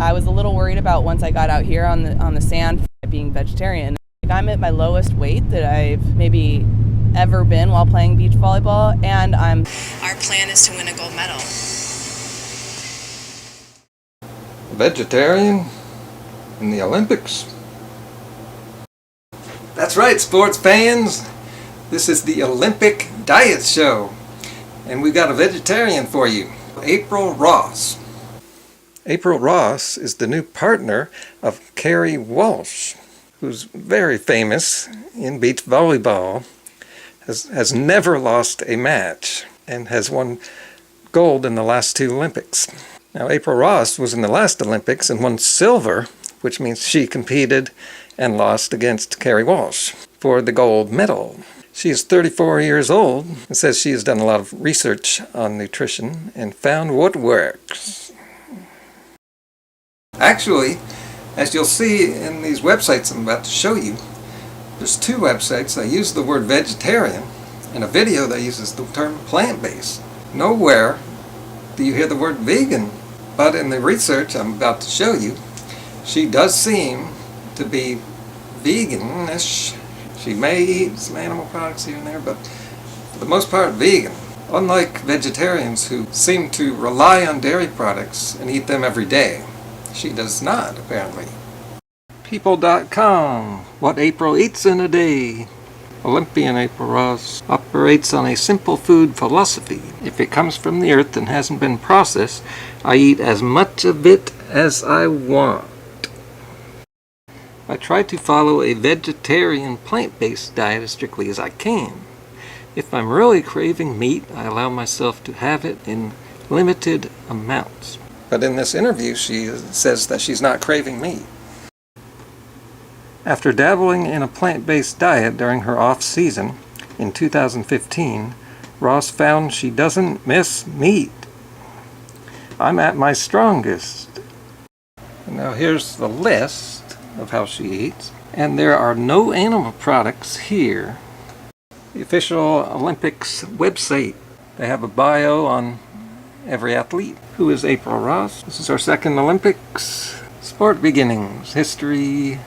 I was a little worried about once I got out here on the sand being vegetarian. I'm at my lowest weight that I've maybe ever been while playing beach volleyball, and our plan is to win a gold medal. Vegetarian in the Olympics. That's right, sports fans. This is the Olympic Diet Show, and we've got a vegetarian for you, April Ross. April Ross is the new partner of Kerri Walsh, who's very famous in beach volleyball, has never lost a match, and has won gold in the last 2 Olympics. Now, April Ross was in the last Olympics and won silver, which means she competed and lost against Kerri Walsh for the gold medal. She is 34 years old and says she has done a lot of research on nutrition and found what works. Actually, as you'll see in these websites I'm about to show you, there's 2 websites that use the word vegetarian and a video that uses the term plant-based. Nowhere do you hear the word vegan, but in the research I'm about to show you, she does seem to be vegan-ish. She may eat some animal products here and there, but for the most part vegan. Unlike vegetarians who seem to rely on dairy products and eat them every day, she does not, apparently. People.com, what April eats in a day. Olympian April Ross operates on a simple food philosophy. If it comes from the earth and hasn't been processed, I eat as much of it as I want. I try to follow a vegetarian plant-based diet as strictly as I can. If I'm really craving meat, I allow myself to have it in limited amounts. But in this interview, she says that she's not craving meat. After dabbling in a plant-based diet during her off-season in 2015, Ross found she doesn't miss meat. I'm at my strongest. Now here's the list of how she eats, and there are no animal products here. The official Olympics website, they have a bio on every athlete. Who is April Ross? This is our 2nd Olympics. Sport beginnings, history,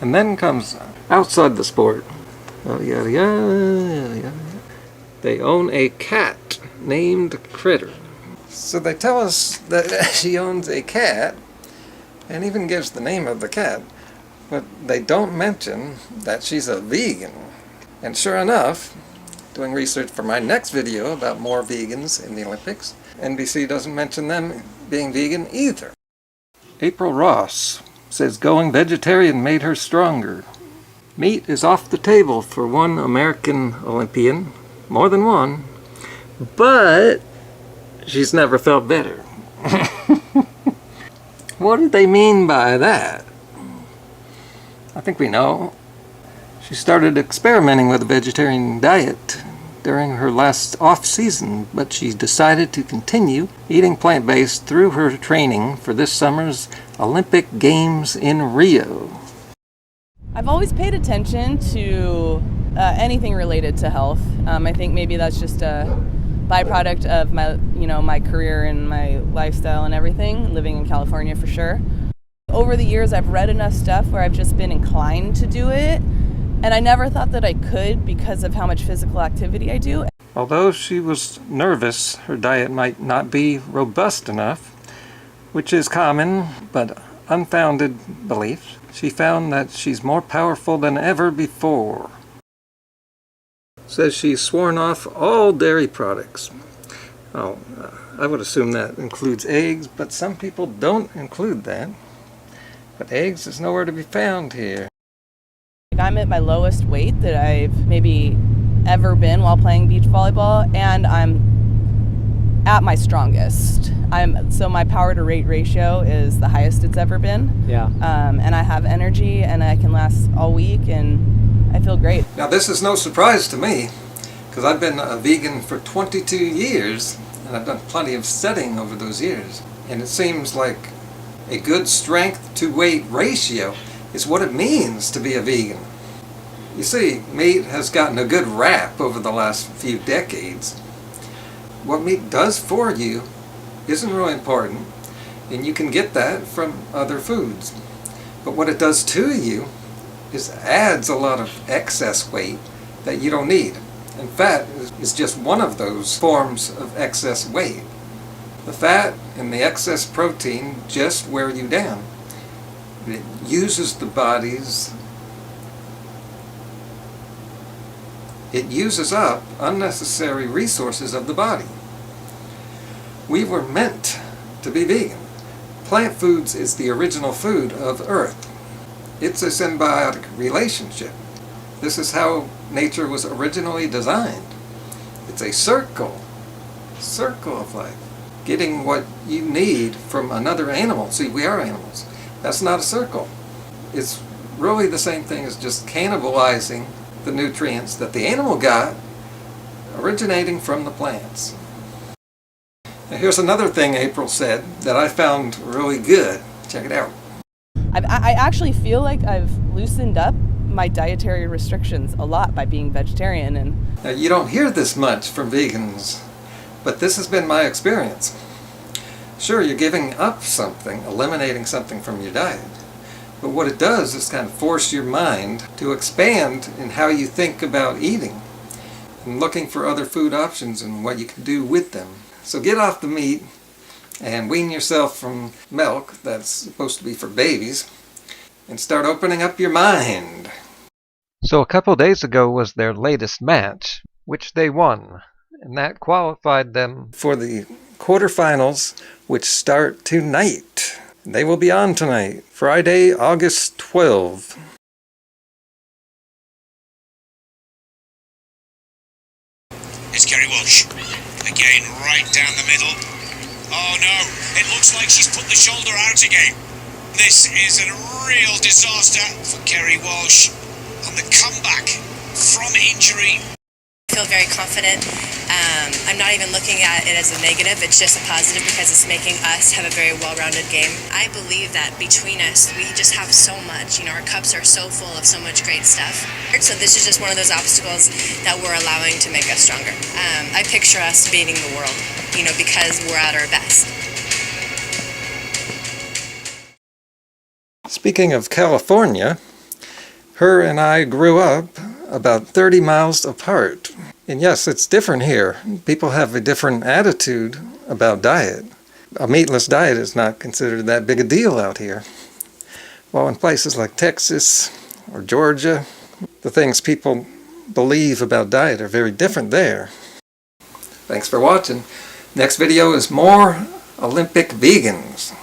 and then comes outside the sport. Yada, yada, yada, yada. They own a cat named Critter. So they tell us that she owns a cat, and even gives the name of the cat, but they don't mention that she's a vegan. And sure enough, doing research for my next video about more vegans in the Olympics, NBC doesn't mention them being vegan either. April Ross says going vegetarian made her stronger. Meat is off the table for one American Olympian, more than one, but she's never felt better. What did they mean by that? I think we know. She started experimenting with a vegetarian diet during her last off-season, but she decided to continue eating plant-based through her training for this summer's Olympic Games in Rio. I've always paid attention to anything related to health. I think maybe that's just a byproduct of my career and my lifestyle and everything, living in California for sure. Over the years, I've read enough stuff where I've just been inclined to do it, and I never thought that I could because of how much physical activity I do. Although she was nervous her diet might not be robust enough, which is common but unfounded belief, she found that she's more powerful than ever before. Says she's sworn off all dairy products. I would assume that includes eggs, but some people don't include that. But eggs is nowhere to be found here. I'm at my lowest weight that I've maybe ever been while playing beach volleyball, and I'm at my strongest. So my power to weight ratio is the highest it's ever been. Yeah. And I have energy, and I can last all week, and I feel great. Now this is no surprise to me, because I've been a vegan for 22 years, and I've done plenty of studying over those years. And it seems like a good strength to weight ratio is what it means to be a vegan. You see, meat has gotten a good rap over the last few decades. What meat does for you isn't really important. And you can get that from other foods. But what it does to you is adds a lot of excess weight that you don't need. And fat is just one of those forms of excess weight. The fat and the excess protein just wear you down. It uses up unnecessary resources of the body. We were meant to be vegan. Plant foods is the original food of Earth. It's a symbiotic relationship. This is how nature was originally designed. It's a circle of life. Getting what you need from another animal. See, we are animals. That's not a circle. It's really the same thing as just cannibalizing the nutrients that the animal got originating from the plants. Now here's another thing April said that I found really good. Check it out. I actually feel like I've loosened up my dietary restrictions a lot by being vegetarian. And Now, you don't hear this much from vegans, but this has been my experience. Sure, you're giving up something, eliminating something from your diet, but what it does is kind of force your mind to expand in how you think about eating and looking for other food options and what you can do with them. So get off the meat and wean yourself from milk that's supposed to be for babies and start opening up your mind. So a couple days ago was their latest match, which they won, and that qualified them for the quarterfinals, which start tonight. They will be on tonight, Friday, August 12. It's Kerri Walsh. Again, right down the middle. Oh no, it looks like she's put the shoulder out again. This is a real disaster for Kerri Walsh on the comeback from injury. I feel very confident. I'm not even looking at it as a negative, it's just a positive because it's making us have a very well-rounded game. I believe that between us, we just have so much. Our cups are so full of so much great stuff. So this is just one of those obstacles that we're allowing to make us stronger. I picture us beating the world, because we're at our best. Speaking of California, her and I grew up about 30 miles apart. And yes, it's different here. People have a different attitude about diet. A meatless diet is not considered that big a deal out here. While in places like Texas or Georgia, the things people believe about diet are very different there. Thanks for watching. Next video is more Olympic vegans.